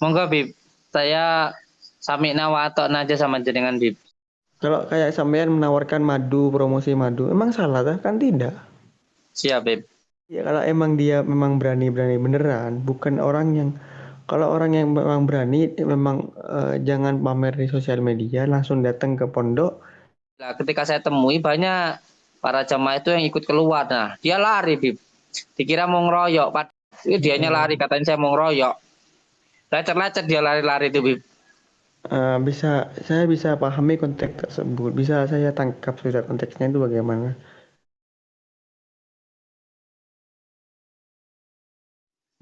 Monggo Bib, saya sami'na wa ata'na aja sama jenengan Bib. Kalau kayak sampean menawarkan madu, promosi madu, emang salah kah? Kan tidak. Siap Bib. Ya kalau emang dia memang berani-berani beneran, bukan orang yang kalau orang yang memang berani memang jangan pamer di sosial media, langsung datang ke pondok. Nah, ketika saya temui banyak para jamaah itu yang ikut keluar. Nah, dia lari Bib. Dikira mau ngeroyok, dianya lari eh, katanya saya mau ngeroyok. Lecet-lecet dia lari-lari itu Bib. bisa saya bisa pahami konteks tersebut, bisa saya tangkap sudah konteksnya itu bagaimana.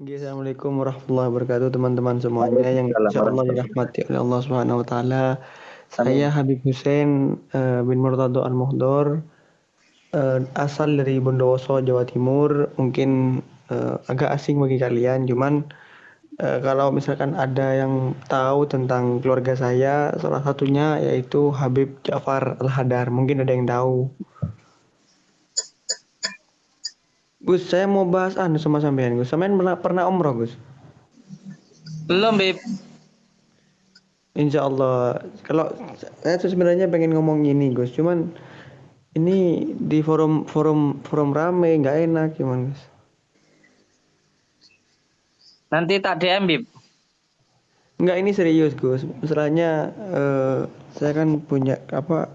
Oke, Assalamualaikum warahmatullahi wabarakatuh teman-teman semuanya yang Waalaikumsalam insya Allah warahmatullahi dirahmati oleh Allah Subhanahu Wa Taala. wabarakatuh. Saya Amin. Habib Hussein bin Murtado Al-Muhdor, asal dari Bondowoso, Jawa Timur. Mungkin agak asing bagi kalian, cuman kalau misalkan ada yang tahu tentang keluarga saya, salah satunya yaitu Habib Ja'far Al-Hadar. Mungkin ada yang tahu. Gus, saya mau bahas anu sama sampean, Gus. Sampean pernah umroh, Gus? Belum Bib. Insya Allah. Kalau saya tuh sebenarnya pengen ngomong ini, Gus. Cuman ini di forum rame, nggak enak, gimana, Gus? Nanti tak DM Bib. Enggak, ini serius, Gus. Masalahnya saya kan punya apa?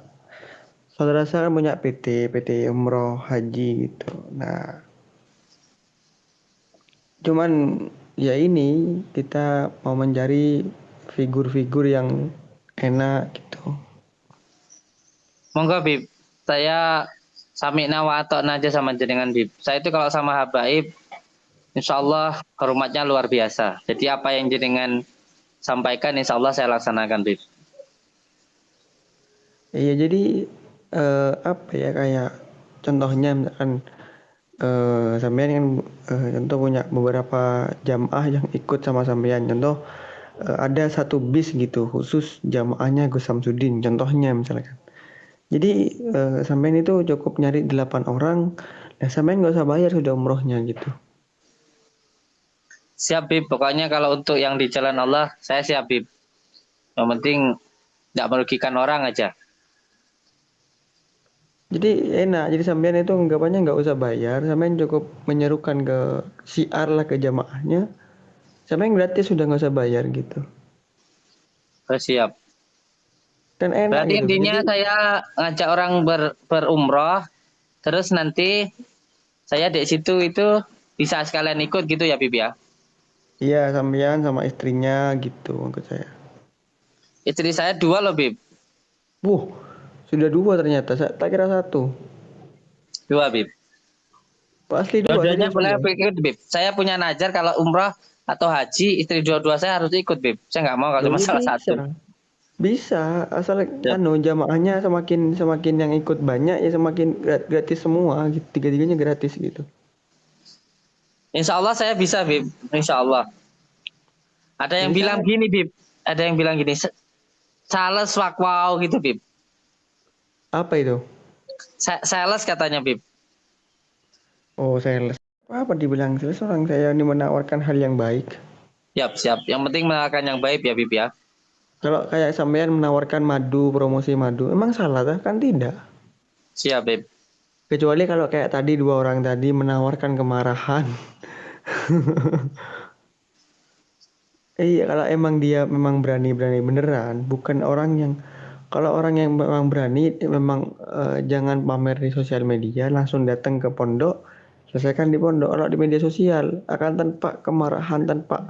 Saudara saya kan punya PT Umroh Haji gitu. Nah, cuman ya ini kita mau mencari figur-figur yang enak gitu. Monggo Bib. Saya sami'na wa ata'na aja sama jenengan Bib. Saya itu kalau sama habaib insya Allah hormatnya luar biasa. Jadi apa yang jenengan sampaikan insya Allah saya laksanakan Bib. Iya, jadi apa ya, kayak contohnya misalkan sampean kan contoh punya beberapa jamaah yang ikut sama sampean. Contoh ada satu bis gitu khusus jamaahnya Gus Samsudin contohnya misalkan. Jadi sampean itu cukup nyari 8 orang, nah sampean nggak usah bayar sudah umrohnya gitu. Siap Bib, pokoknya kalau untuk yang di jalan Allah saya siap Bib. Yang penting tidak merugikan orang aja. Jadi enak, jadi sampean itu anggapannya nggak usah bayar, sampean cukup menyerukan ke syiar lah ke jamaahnya, sampean gratis sudah nggak usah bayar gitu. Oh, siap. Kan enak Berarti gitu. intinya Jadi saya ngajak orang berumroh, terus nanti saya di situ itu bisa sekalian ikut gitu ya Bib ya. iya, sampean sama istrinya gitu maksud saya. Istri saya dua loh Bib, Wuh, sudah dua ternyata. Saya tak kira satu. dua Bib. Asli dua, Dua-duanya serius boleh dua. ikut Bib. Saya punya najar kalau umroh atau haji, istri dua-dua saya harus ikut Bib. Saya nggak mau kalau Loh, cuma ya salah bisa. satu. Bisa, asal Ya. anu jamaahnya semakin semakin yang ikut banyak ya semakin gratis semua gitu. Tiga-tiganya gratis gitu. Insya Allah saya bisa Bib, Insya Allah. Ada yang Insya bilang Allah. gini Bib, ada yang bilang gini, sales wak wow gitu Bib. Apa itu? Sales katanya Bib. Oh, sales. Apa dibilang sales, orang saya ini menawarkan hal yang baik. Siap, siap. Yang penting menawarkan yang baik ya Bib ya. Kalau kayak sampean menawarkan madu, promosi madu, emang salah kah? Kan tidak. Siap Bib. Kecuali kalau kayak tadi dua orang tadi menawarkan kemarahan. Iya, kalau emang dia memang berani-berani beneran, bukan orang yang kalau orang yang memang berani memang jangan pamer di sosial media, langsung datang ke pondok, selesaikan di pondok. Kalau di media sosial akan tanpa kemarahan, tanpa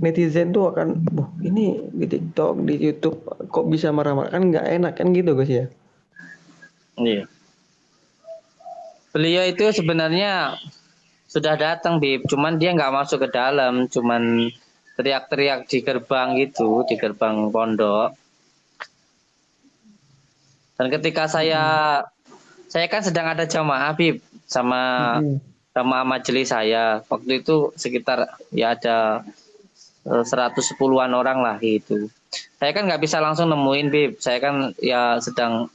netizen tuh akan, ini di TikTok, di YouTube kok bisa marah-marah, kan nggak enak kan gitu guys ya. Iya. Beliau itu sebenarnya sudah datang Bib, cuman dia nggak masuk ke dalam, cuman teriak-teriak di gerbang gitu, di gerbang pondok. Dan ketika Mm-mm. saya kan sedang ada jamaah Bib sama Mm-mm. sama majelis saya. Waktu itu sekitar ya ada 110-an orang lah gitu. Saya kan nggak bisa langsung nemuin Bib. Saya kan ya sedang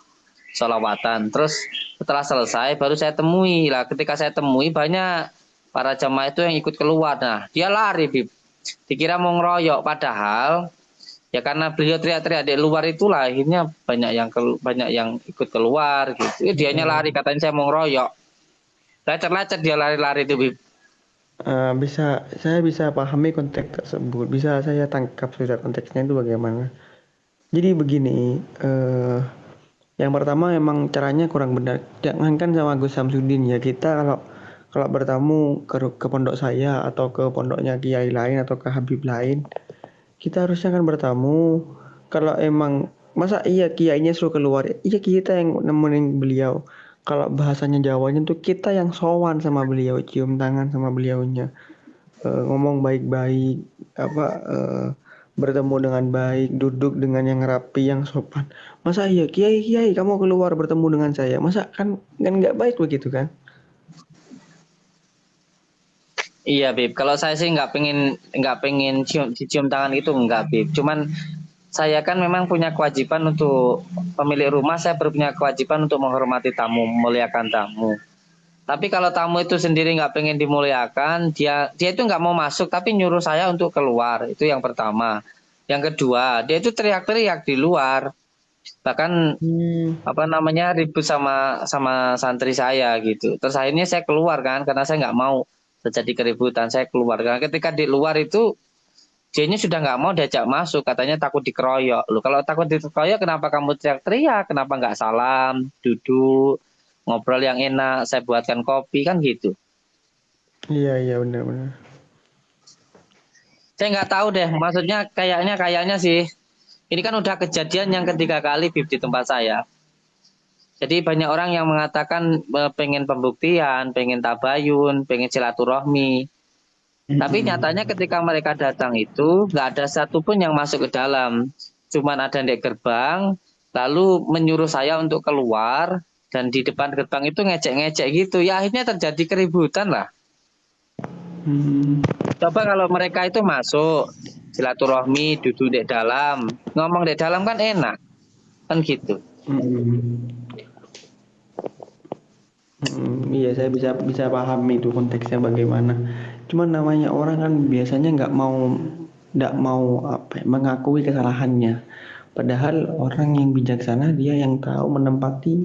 sholawatan. Terus setelah selesai baru saya temui lah. Ketika saya temui banyak para jamaah itu yang ikut keluar. Nah dia lari Bib. Dikira mau ngeroyok, padahal ya karena beliau teriak-teriak di luar itulah akhirnya banyak yang ikut keluar gitu. Dianya lari Hmm. katanya saya mau ngeroyok. Lecet-lecet dia lari-lari itu, Bib. Saya bisa pahami konteks tersebut. Bisa saya tangkap sudah konteksnya itu bagaimana. Jadi begini, yang pertama emang caranya kurang benar. Jangankan sama Gus Samsudin ya, kita kalau kalau bertamu ke pondok saya atau ke pondoknya kiai lain atau ke habib lain, kita harusnya kan bertamu. Kalau emang masa iya kiainya suruh keluar, iya kita yang nemenin beliau. Kalau bahasanya Jawanya tuh kita yang sowan sama beliau, cium tangan sama beliaunya, ngomong baik-baik, apa bertemu dengan baik, duduk dengan yang rapi, yang sopan. Masa iya kiai kiai kamu keluar bertemu dengan saya, masa kan nggak baik begitu kan? Iya, Bib. Kalau saya sih nggak pengen cium tangan itu nggak, Bib. Cuman saya kan memang punya kewajiban untuk pemilik rumah, saya punya kewajiban untuk menghormati tamu, memuliakan tamu. Tapi kalau tamu itu sendiri nggak pengen dimuliakan, dia itu nggak mau masuk, tapi nyuruh saya untuk keluar. Itu yang pertama. Yang kedua, dia itu teriak-teriak di luar, bahkan Hmm. apa namanya ribut sama sama santri saya gitu. Terus akhirnya saya keluar kan, karena saya nggak mau terjadi keributan. Saya keluar karena ketika di luar itu dianya sudah nggak mau diajak masuk, katanya takut dikeroyok. Loh, kalau takut dikeroyok, kenapa kamu teriak-teriak? Kenapa nggak salam, duduk, ngobrol yang enak, saya buatkan kopi kan gitu. Iya iya benar-benar. Saya nggak tahu deh, maksudnya kayaknya sih, ini kan udah kejadian yang ketiga kali Bib di tempat saya. Jadi banyak orang yang mengatakan pengen pembuktian, pengen tabayun, pengen silaturahmi. Tapi nyatanya ketika mereka datang itu nggak ada satupun yang masuk ke dalam. Cuman ada di gerbang, lalu menyuruh saya untuk keluar, dan di depan gerbang itu ngecek-ngecek gitu. Ya akhirnya terjadi keributan lah. Hmm. Coba kalau mereka itu masuk, silaturahmi, duduk di dalam, ngomong di dalam kan enak, kan gitu. Hmm. Iya saya bisa paham itu konteksnya bagaimana. Cuman namanya orang kan biasanya nggak mau apa ya, mengakui kesalahannya. Padahal orang yang bijaksana dia yang tahu menempati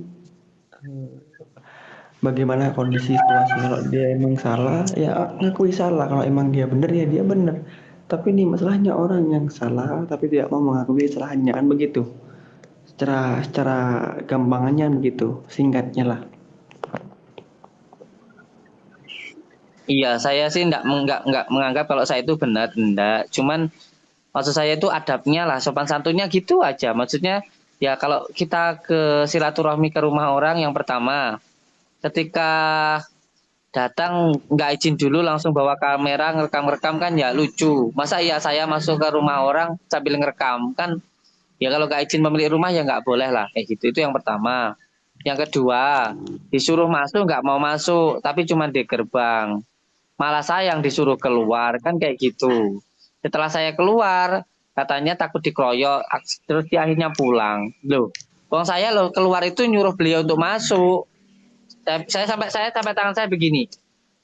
bagaimana kondisi situasi. Kalau dia emang salah ya ngakui salah. Kalau emang dia benar ya dia benar. Tapi ini masalahnya orang yang salah tapi tidak mau mengakui kesalahannya kan begitu. Secara gampangannya begitu, singkatnya lah. Iya, saya sih enggak menganggap kalau saya itu benar, enggak. Cuman maksud saya itu adabnya lah, sopan santunnya gitu aja. Maksudnya ya kalau kita ke silaturahmi ke rumah orang, yang pertama, ketika datang nggak izin dulu langsung bawa kamera ngerekam-rekam kan ya lucu. Masa ya saya masuk ke rumah orang sambil ngerekam kan, ya kalau nggak izin pemilik rumah ya nggak boleh lah kayak gitu. Itu yang pertama. Yang kedua, disuruh masuk nggak mau masuk, tapi cuma di gerbang. Malah saya yang disuruh keluar kan kayak gitu. Setelah saya keluar, katanya takut dikeroyok, terus dia akhirnya pulang. Loh, wong saya loh keluar itu nyuruh beliau untuk masuk. Saya sampai tangan saya begini.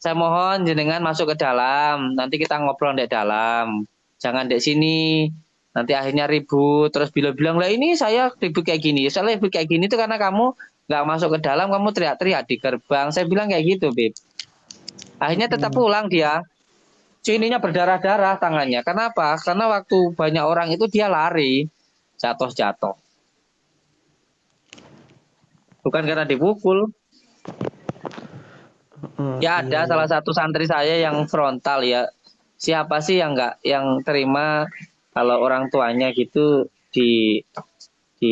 Saya mohon jenengan masuk ke dalam. Nanti kita ngobrol di dalam. Jangan di sini. Nanti akhirnya ribut. Terus bilang-bilang lah ini saya ribut kayak gini. Saya ribut kayak gini itu karena kamu nggak masuk ke dalam. Kamu teriak-teriak di gerbang. Saya bilang kayak gitu, Beb. Akhirnya tetap Hmm. pulang dia. Ininya berdarah-darah tangannya. Kenapa? Karena waktu banyak orang itu dia lari. Jatuh-jatuh. Bukan karena dipukul. Ya Iya ada iya. salah satu santri saya yang frontal ya. Siapa sih yang nggak yang terima kalau orang tuanya gitu di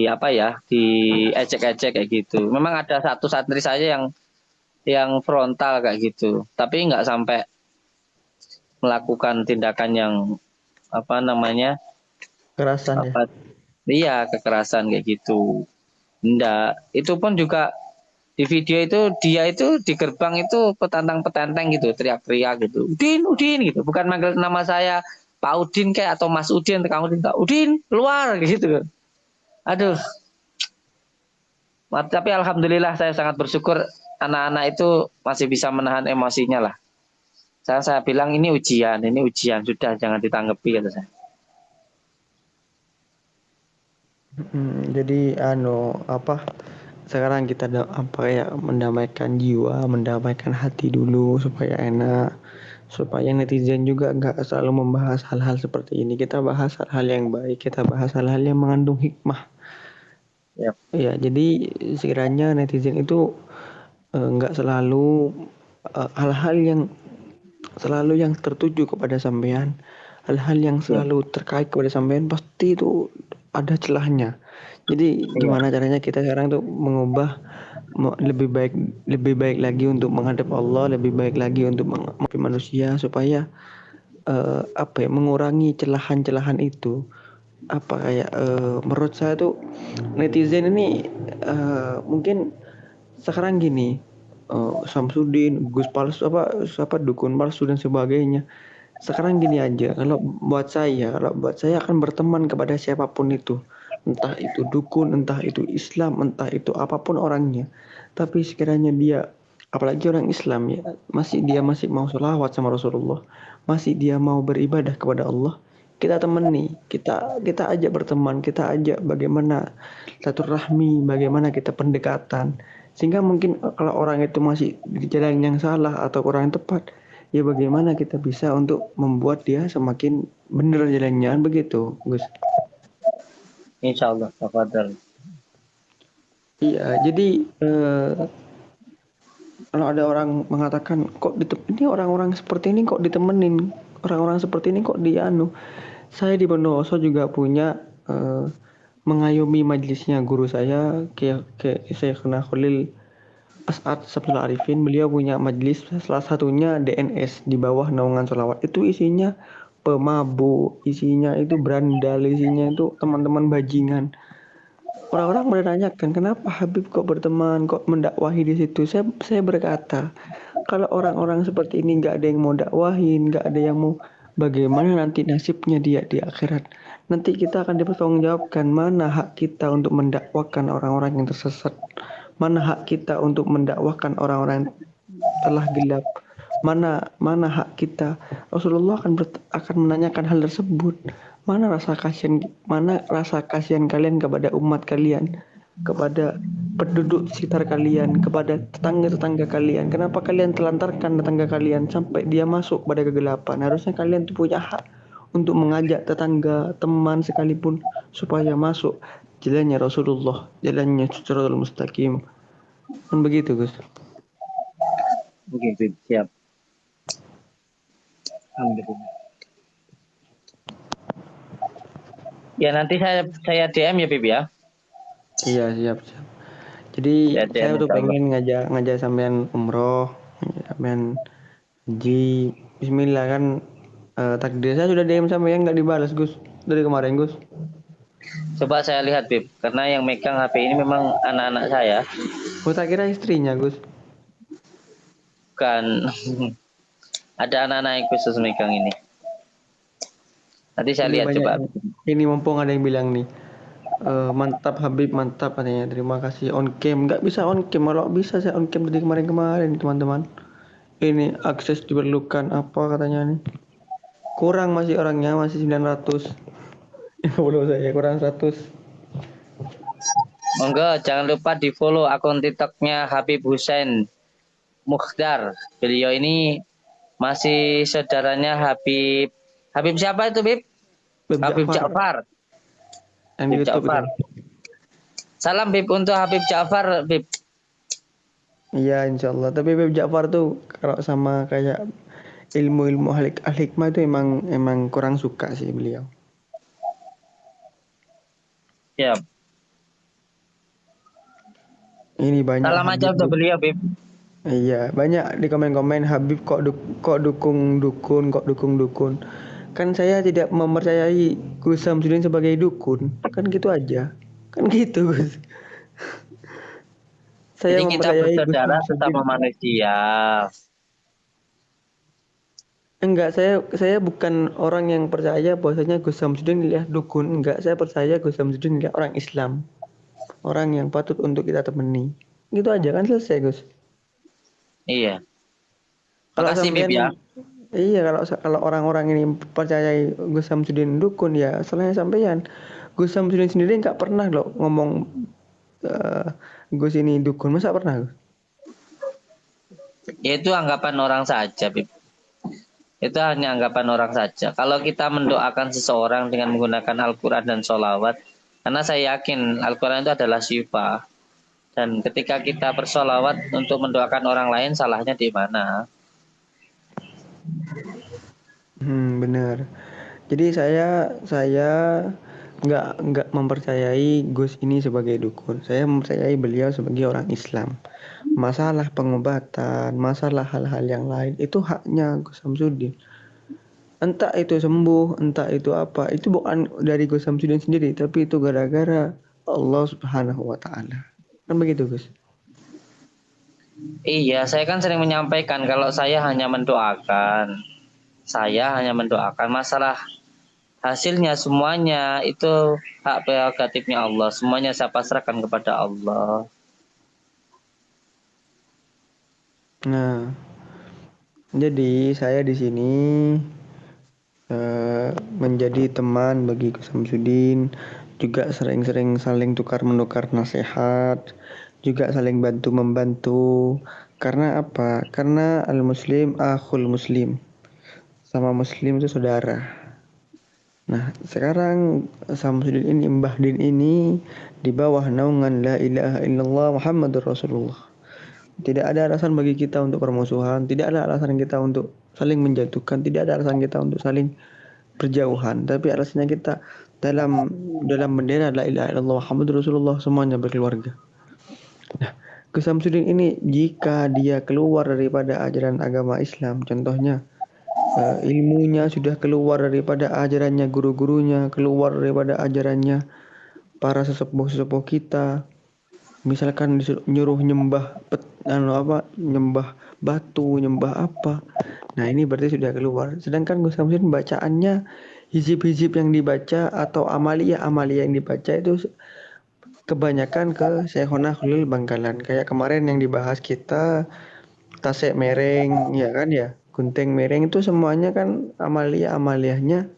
apa ya, di ecek-ecek kayak gitu. Memang ada satu santri saya yang frontal kayak gitu. Tapi nggak sampai melakukan tindakan yang apa namanya, Kerasan ya. apa, iya kekerasan kayak gitu. Enggak. Itu pun juga di video itu dia itu di gerbang itu petantang-petanteng gitu, teriak-teriak gitu. Udin, Udin gitu. Bukan manggil nama saya Pak Udin kayak atau Mas Udin atau Kang Udin. Udin, keluar gitu. Aduh, tapi alhamdulillah saya sangat bersyukur anak-anak itu masih bisa menahan emosinya lah. Saya bilang ini ujian, sudah jangan ditanggapi kata saya. Jadi apa, sekarang kita apa ya, mendamaikan jiwa, mendamaikan hati dulu supaya enak, supaya netizen juga nggak selalu membahas hal-hal seperti ini. Kita bahas hal-hal yang baik, kita bahas hal-hal yang mengandung hikmah. Ya, Ya, jadi sekiranya netizen itu nggak selalu hal-hal yang tertuju kepada sampean, hal-hal yang ya, selalu terkait kepada sampean, pasti itu ada celahnya. Jadi iya, gimana caranya kita sekarang tuh mengubah lebih baik, lagi untuk menghadap Allah, lebih baik lagi untuk menghadapi manusia supaya apa ya, mengurangi celahan-celahan itu. Apa kayak menurut saya tuh netizen ini mungkin sekarang gini, Samsudin, Gus palsu, apa dukun palsu dan sebagainya. Sekarang gini aja, kalau buat saya akan berteman kepada siapapun itu. Entah itu dukun, entah itu Islam, entah itu apapun orangnya. Tapi sekiranya dia, apalagi orang Islam ya, masih mau sholawat sama Rasulullah, masih dia mau beribadah kepada Allah, kita temani, kita ajak berteman, kita ajak bagaimana silaturahmi, bagaimana kita pendekatan. Sehingga mungkin kalau orang itu masih di jalan yang salah atau kurang tepat, ya bagaimana kita bisa untuk membuat dia semakin benar jalannya, begitu, Gus. insya Allah, tafadhal. Iya, jadi kalau ada orang mengatakan kok ini orang-orang seperti ini kok ditemenin, orang-orang seperti ini kok dianu. Saya di Bondowoso juga punya mengayomi majelisnya guru saya, kayak Syekhuna Khalil As'ad Sabtul Arifin. Beliau punya majelis, salah satunya DNS, di bawah naungan sholawat. Itu isinya pemabuk, isinya itu berandal, isinya itu teman-teman bajingan. Orang-orang menanyakan kenapa Habib kok berteman, kok mendakwahi di situ. Saya berkata, kalau orang-orang seperti ini nggak ada yang mau dakwahin, nggak ada yang mau, bagaimana nanti nasibnya dia di akhirat. Nanti kita akan dipertanggungjawabkan, mana hak kita untuk mendakwakan orang-orang yang tersesat, mana hak kita untuk mendakwakan orang-orang yang telah gelap, mana hak kita. Rasulullah akan menanyakan hal tersebut. Mana rasa kasihan kalian kepada umat kalian, kepada penduduk sekitar kalian, kepada tetangga-tetangga kalian. Kenapa kalian telantarkan tetangga kalian sampai dia masuk pada kegelapan? Harusnya kalian tuh punya hak untuk mengajak tetangga, teman sekalipun supaya masuk jalannya Rasulullah, jalannya Siratal Mustaqim. Kan begitu, Gus. Oke, Bib, siap. Alhamdulillah. Ya nanti saya DM ya, Bib ya. Iya, siap, siap. Jadi Saya saya DM tuh insya Allah. pengen ngajak ngajak sampean umroh, ngajak sampean haji. Bismillah kan, takdir saya sudah DM sampean nggak dibalas, Gus. Dari kemarin, Gus. Coba saya lihat, Bib, karena yang megang HP ini memang anak-anak saya, Oh, tak kira istrinya, Gus. bukan. Ada anak-anak yang khusus megang ini. Nanti saya Ini lihat banyak. coba. Ini mumpung ada yang bilang nih, mantap Habib, mantap katanya. Terima kasih on cam. Nggak bisa on cam. Kalau bisa saya on cam dari kemarin-kemarin, teman-teman. Ini akses diperlukan apa katanya nih? Kurang masih orangnya, masih 900. Follow saya kurang 100. Monggo jangan lupa di follow akun TikToknya Habib Hussein Mukhdar. Beliau ini masih saudaranya Habib. Habib siapa itu, Bib? Beb Habib Ja'far Ja'far. yang di Habib YouTube itu. Ja'far. Salam, Bib, untuk Habib Ja'far, Bib. Iya, insya Allah. Tapi Beb Ja'far tuh kalau sama kayak ilmu-ilmu al-hikmah itu emang kurang suka sih beliau. Ya. Ini banyak Salam aja Habib untuk beliau, Bib. Iya, banyak di komen-komen Habib kok dukung dukun, kok dukung dukun. Kan saya tidak mempercayai Gus Samsudin sebagai dukun. Kan gitu aja. Kan gitu, Gus. Saya Jadi kita mempercayai Gus bersaudara Samsudin. sesama manusia. Enggak, saya bukan orang yang percaya bahwasanya Gus Samsudin adalah dukun. Enggak, saya percaya Gus Samsudin adalah orang Islam. Orang yang patut untuk kita temani. Gitu aja kan selesai, Gus. Iya. Kalau Makasih Bib ya. sampean iya kalau orang-orang ini percayai Gus Samsudin dukun ya salahnya sampean. Gus Samsudin sendiri nggak pernah loh ngomong eh, Gus ini dukun, masa pernah? Ya itu anggapan orang saja, Bib. Itu hanya anggapan orang saja. Kalau kita mendoakan seseorang dengan menggunakan Al-Quran dan sholawat, karena saya yakin Al-Quran itu adalah syifa. Dan ketika kita bersolawat untuk mendoakan orang lain, salahnya di mana? Benar. Jadi saya nggak mempercayai Gus ini sebagai dukun. Saya mempercayai beliau sebagai orang Islam. Masalah pengobatan, masalah hal-hal yang lain itu haknya Gus Samsudin. Entah itu sembuh, entah itu apa, itu bukan dari Gus Samsudin sendiri, tapi itu gara-gara Allah Subhanahu wa taala. Kan begitu, Gus? Iya, saya kan sering menyampaikan kalau saya hanya mendoakan. Saya hanya mendoakan masalah hasilnya semuanya itu hak prerogatifnya Allah. Semuanya saya pasrahkan kepada Allah. Nah, jadi saya di sini menjadi teman bagi Gus Samsudin, juga sering-sering saling tukar menukar nasihat, juga saling bantu membantu. Karena apa? Karena al-muslim akhul muslim. Sama muslim itu saudara. Nah, sekarang Samsudin ini, Mbah Din ini di bawah naungan La ilaha illallah Muhammadur Rasulullah. Tidak ada alasan bagi kita untuk permusuhan, tidak ada alasan kita untuk saling menjatuhkan, tidak ada alasan kita untuk saling berjauhan, tapi alasannya kita dalam dalam bendera La ilaha illallah Muhammadur Rasulullah semuanya berkeluarga. Nah, Gus Samsudin ini jika dia keluar daripada ajaran agama Islam, contohnya ilmunya sudah keluar daripada ajarannya guru-gurunya, keluar daripada ajarannya para sesepuh-sesepuh kita. Misalkan nyuruh nyembah nyembah batu, nyembah apa. Nah, ini berarti sudah keluar. Sedangkan Gus Samsudin bacaannya hizib-hizib yang dibaca atau amalia-amalia yang dibaca itu kebanyakan ke Syekhona Khalil Bangkalan. Kayak kemarin yang dibahas kita Tasek Mereng, ya kan ya. Gunting Mereng itu semuanya kan amalia-amaliahnya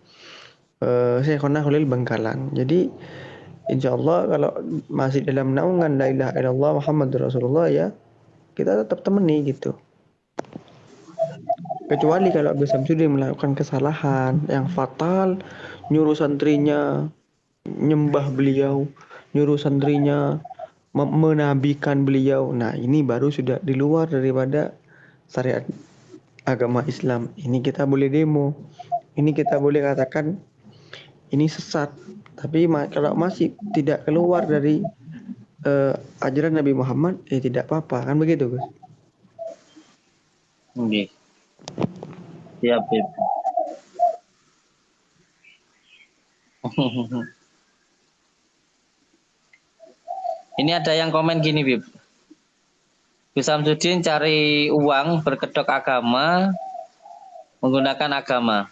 Syekhona Khalil Bangkalan. Jadi insya Allah kalau masih dalam naungan La ilaha illallah Muhammadur Rasulullah ya kita tetap temani gitu. Kecuali kalau Gus Samsudin melakukan kesalahan yang fatal, nyuruh santrinya nyembah beliau, nyuruh santrinya menabikan beliau. Nah, ini baru sudah di luar daripada syariat agama Islam. Ini kita boleh demo. Ini kita boleh katakan ini sesat. Tapi kalau masih tidak keluar dari ajaran Nabi Muhammad, tidak apa-apa. Kan begitu, Gus? Oke. Siap, Bib. Ini ada yang komen gini, Bib. Gus Samsudin cari uang berkedok agama menggunakan agama.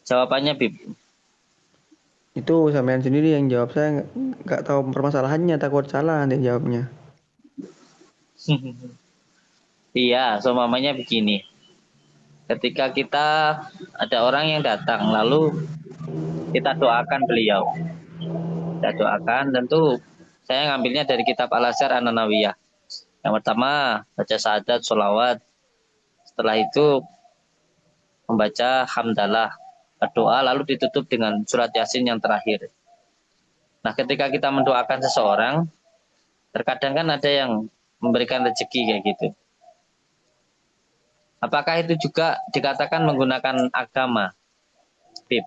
Jawabannya, Bib. Itu sampean sendiri yang jawab, saya nggak tahu permasalahannya, takut salah nanti jawabnya. Iya, so mamanya begini. Ketika kita ada orang yang datang, lalu kita doakan beliau. Kita doakan, tentu saya ngambilnya dari kitab Al-Azhar An-Nanawiyah. Yang pertama, baca syahadat, sholawat. Setelah itu, membaca hamdalah, berdoa, lalu ditutup dengan surat Yasin yang terakhir. Nah, ketika kita mendoakan seseorang, terkadang kan ada yang memberikan rezeki kayak gitu. Apakah itu juga dikatakan menggunakan agama, Bib?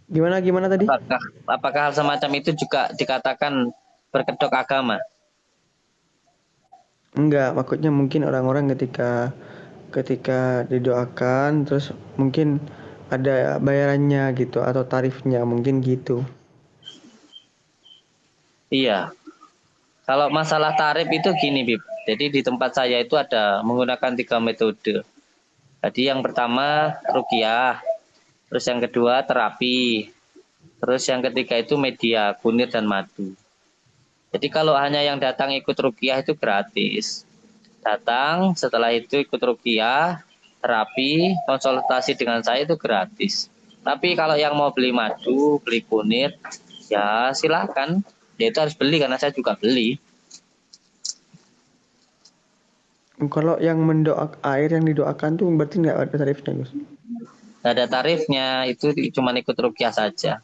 Gimana tadi? Apakah hal semacam itu juga dikatakan berkedok agama? Enggak, maksudnya mungkin orang-orang ketika ketika didoakan terus mungkin ada bayarannya gitu atau tarifnya mungkin gitu. Iya. Kalau masalah tarif itu gini, Bib. Jadi di tempat saya itu ada menggunakan 3 metode. Jadi yang pertama ruqyah, terus yang kedua terapi, terus yang ketiga itu media, kunir dan madu. Jadi kalau hanya yang datang ikut ruqyah itu gratis. Datang, setelah itu ikut ruqyah, terapi, konsultasi dengan saya itu gratis. Tapi kalau yang mau beli madu, beli kunir, ya silakan. Ya itu harus beli karena saya juga beli. Kalau yang air yang didoakan tuh berarti nggak ada tarifnya, Gus? Nggak ada tarifnya, itu cuma ikut ruqyah saja.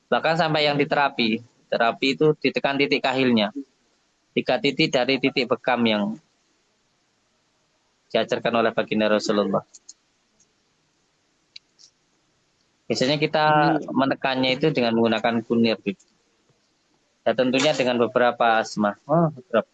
Bahkan sampai yang diterapi, terapi itu ditekan titik kahilnya. 3 titik dari titik bekam yang diajarkan oleh baginda Rasulullah. Biasanya kita menekannya itu dengan menggunakan kunir. Ya tentunya dengan beberapa asma. Oh, beberapa.